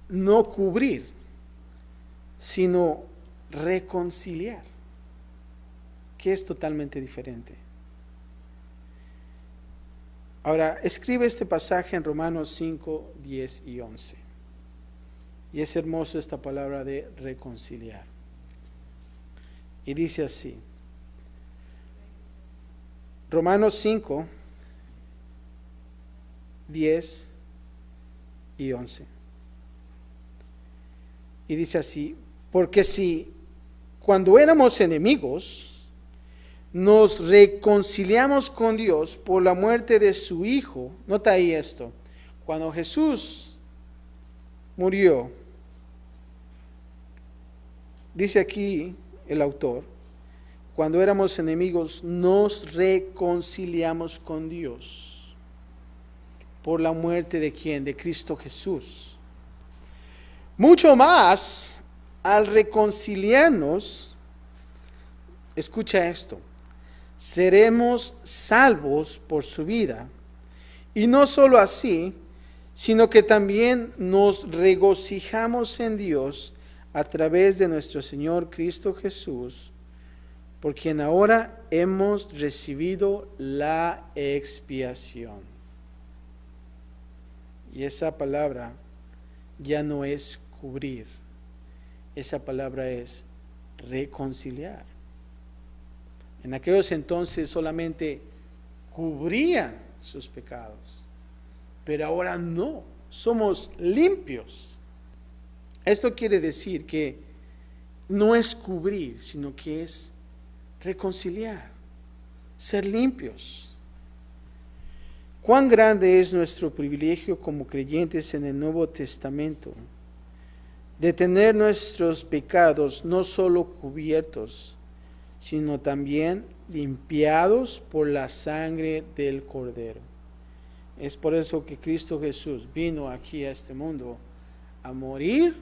[SPEAKER 1] no cubrir, sino reconciliar, que es totalmente diferente. Ahora, escribe este pasaje en Romanos 5, 10 y 11. Y es hermoso esta palabra de reconciliar. Y dice así, Romanos 5, 10 y 11. Y dice así, porque si cuando éramos enemigos, nos reconciliamos con Dios por la muerte de su Hijo. Nota ahí esto. Cuando Jesús murió, dice aquí el autor, cuando éramos enemigos, nos reconciliamos con Dios por la muerte de ¿quién? De Cristo Jesús. Mucho más, al reconciliarnos, escucha esto, seremos salvos por su vida. Y no solo así, sino que también nos regocijamos en Dios a través de nuestro Señor Cristo Jesús, por quien ahora hemos recibido la expiación. Y esa palabra ya no es cubrir, esa palabra es reconciliar. En aquellos entonces solamente cubrían sus pecados, pero ahora no, somos limpios. Esto quiere decir que no es cubrir, sino que es reconciliar, ser limpios. Cuán grande es nuestro privilegio como creyentes en el Nuevo Testamento, de tener nuestros pecados no solo cubiertos, sino también limpiados por la sangre del Cordero. Es por eso que Cristo Jesús vino aquí a este mundo a morir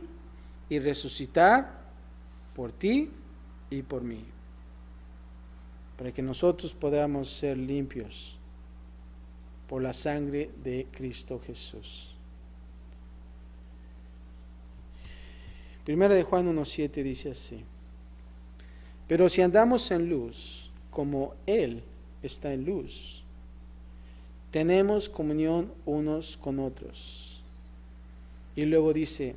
[SPEAKER 1] y resucitar por ti y por mí, para que nosotros podamos ser limpios por la sangre de Cristo Jesús. Primera de Juan 1:7 dice así, pero si andamos en luz, como Él está en luz, tenemos comunión unos con otros. Y luego dice,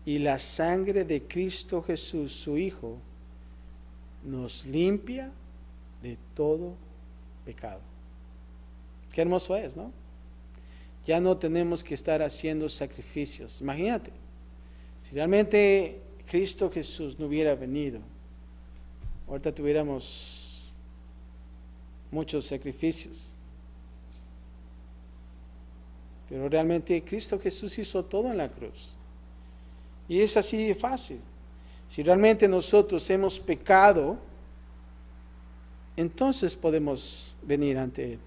[SPEAKER 1] y la sangre de Cristo Jesús, su Hijo, nos limpia de todo pecado. Qué hermoso es, ¿no? Ya no tenemos que estar haciendo sacrificios. Imagínate, si realmente Cristo Jesús no hubiera venido, ahorita tuviéramos muchos sacrificios. Pero realmente Cristo Jesús hizo todo en la cruz. Y es así de fácil. Si realmente nosotros hemos pecado, entonces podemos venir ante Él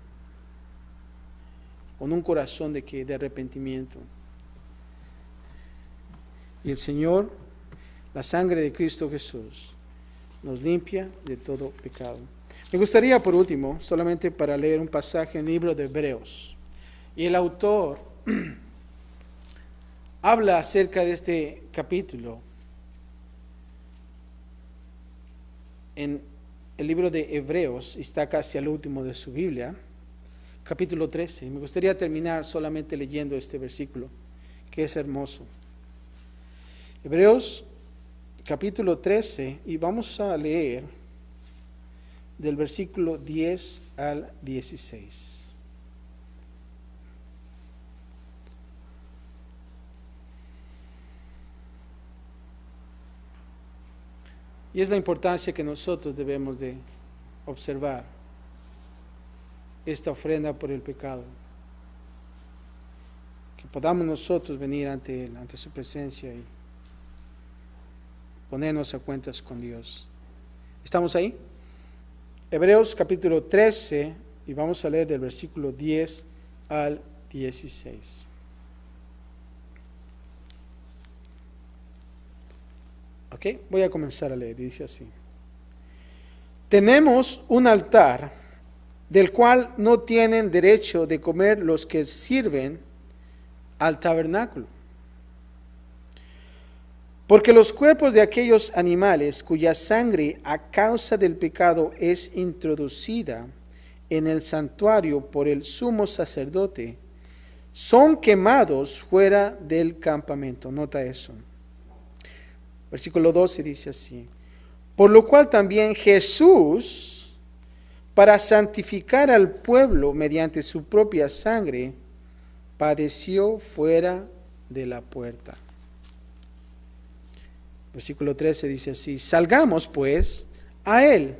[SPEAKER 1] con un corazón de arrepentimiento. Y el Señor, la sangre de Cristo Jesús, nos limpia de todo pecado. Me gustaría, por último, solamente para leer un pasaje en el libro de Hebreos. Y el autor habla acerca de este capítulo en el libro de Hebreos, está casi al último de su Biblia, capítulo 13. Me gustaría terminar solamente leyendo este versículo, que es hermoso. Hebreos, capítulo 13, y vamos a leer del versículo 10 al 16. Y es la importancia que nosotros debemos de observar esta ofrenda por el pecado. Que podamos nosotros venir ante Él, ante su presencia y ponernos a cuentas con Dios. ¿Estamos ahí? Hebreos capítulo 13 y vamos a leer del versículo 10 al 16. Ok, voy a comenzar a leer. Dice así. Tenemos un altar del cual no tienen derecho de comer los que sirven al tabernáculo. Porque los cuerpos de aquellos animales cuya sangre a causa del pecado es introducida en el santuario por el sumo sacerdote, son quemados fuera del campamento. Nota eso. Versículo 12 dice así. Por lo cual también Jesús, para santificar al pueblo mediante su propia sangre, padeció fuera de la puerta. Versículo 13 dice así. Salgamos pues a él,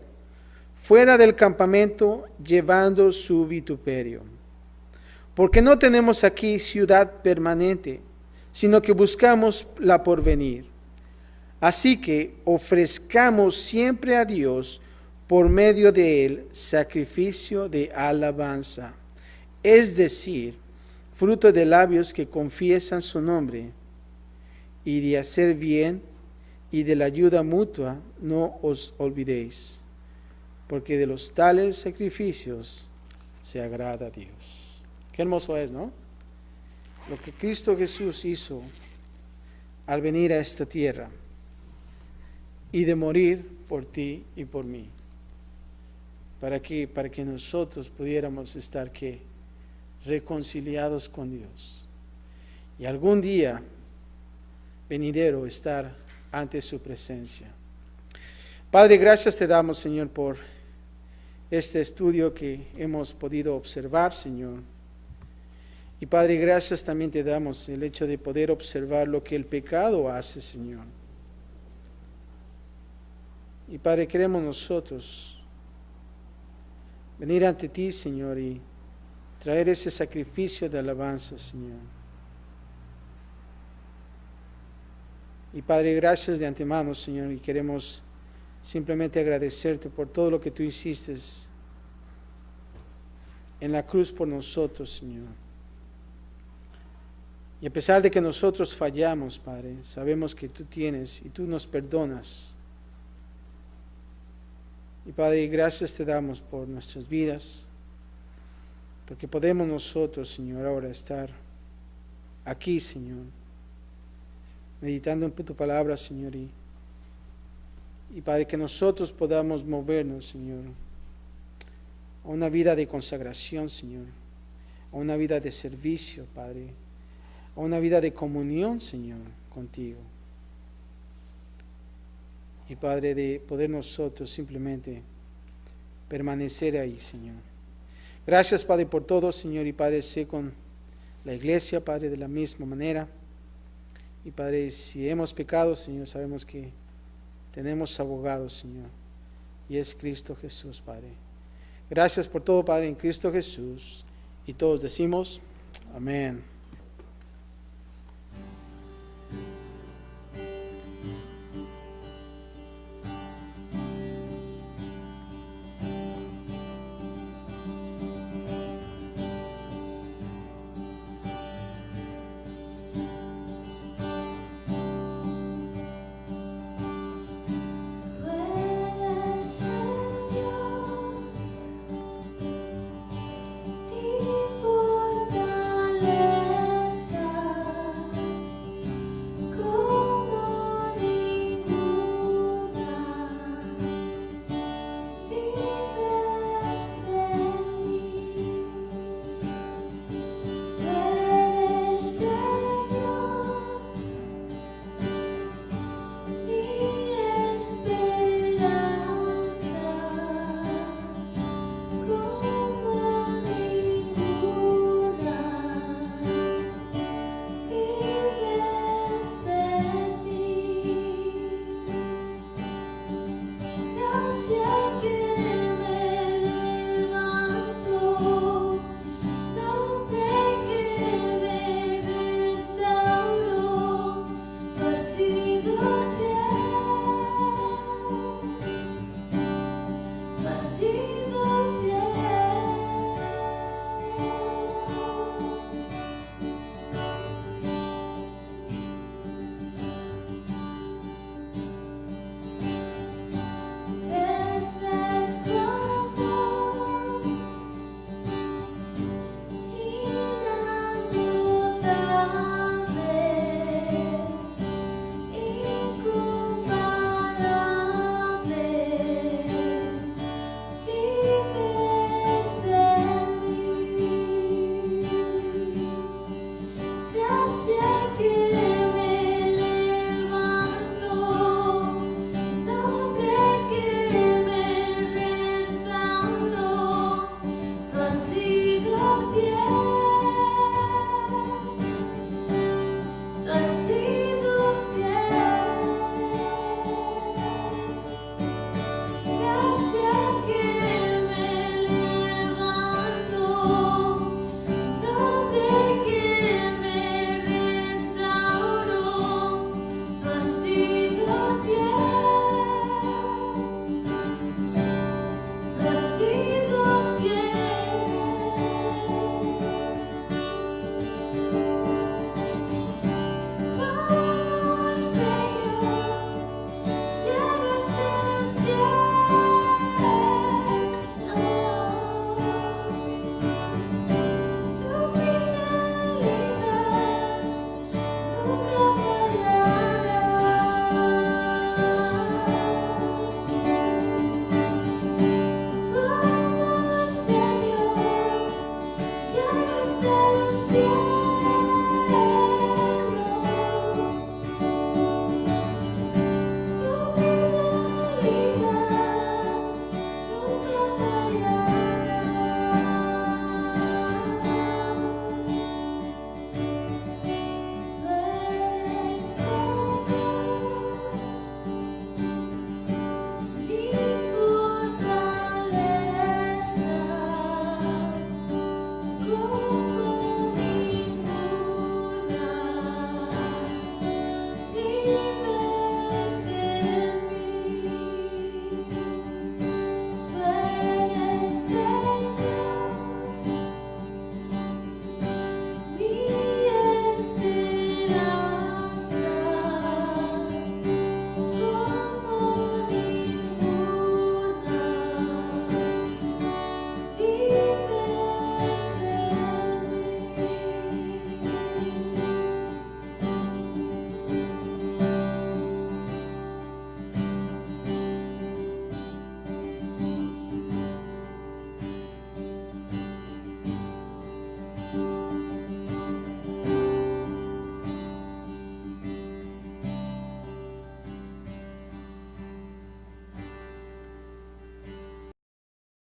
[SPEAKER 1] fuera del campamento, llevando su vituperio. Porque no tenemos aquí ciudad permanente, sino que buscamos la porvenir. Así que ofrezcamos siempre a Dios por medio de él sacrificio de alabanza, es decir, fruto de labios que confiesan su nombre, y de hacer bien y de la ayuda mutua no os olvidéis, porque de los tales sacrificios se agrada a Dios. Qué hermoso es, ¿no? Lo que Cristo Jesús hizo al venir a esta tierra y de morir por ti y por mí. ¿Para qué? Para que nosotros pudiéramos estar ¿qué? Reconciliados con Dios. Y algún día venidero estar ante su presencia. Padre, gracias te damos, Señor, por este estudio que hemos podido observar, Señor. Y Padre, gracias también te damos el hecho de poder observar lo que el pecado hace, Señor. Y Padre, queremos nosotros venir ante ti, Señor, y traer ese sacrificio de alabanza, Señor. Y Padre, gracias de antemano, Señor, y queremos simplemente agradecerte por todo lo que tú hiciste en la cruz por nosotros, Señor. Y a pesar de que nosotros fallamos, Padre, sabemos que tú tienes y tú nos perdonas. Y Padre, gracias te damos por nuestras vidas, porque podemos nosotros, Señor, ahora estar aquí, Señor, meditando en tu palabra, Señor, y Padre, que nosotros podamos movernos, Señor, a una vida de consagración, Señor, a una vida de servicio, Padre, a una vida de comunión, Señor, contigo. Y Padre, de poder nosotros simplemente permanecer ahí, Señor. Gracias, Padre, por todo, Señor, y Padre, sé con la iglesia, Padre, de la misma manera. Y Padre, si hemos pecado, Señor, sabemos que tenemos abogado, Señor, y es Cristo Jesús, Padre. Gracias por todo, Padre, en Cristo Jesús. Y todos decimos, amén.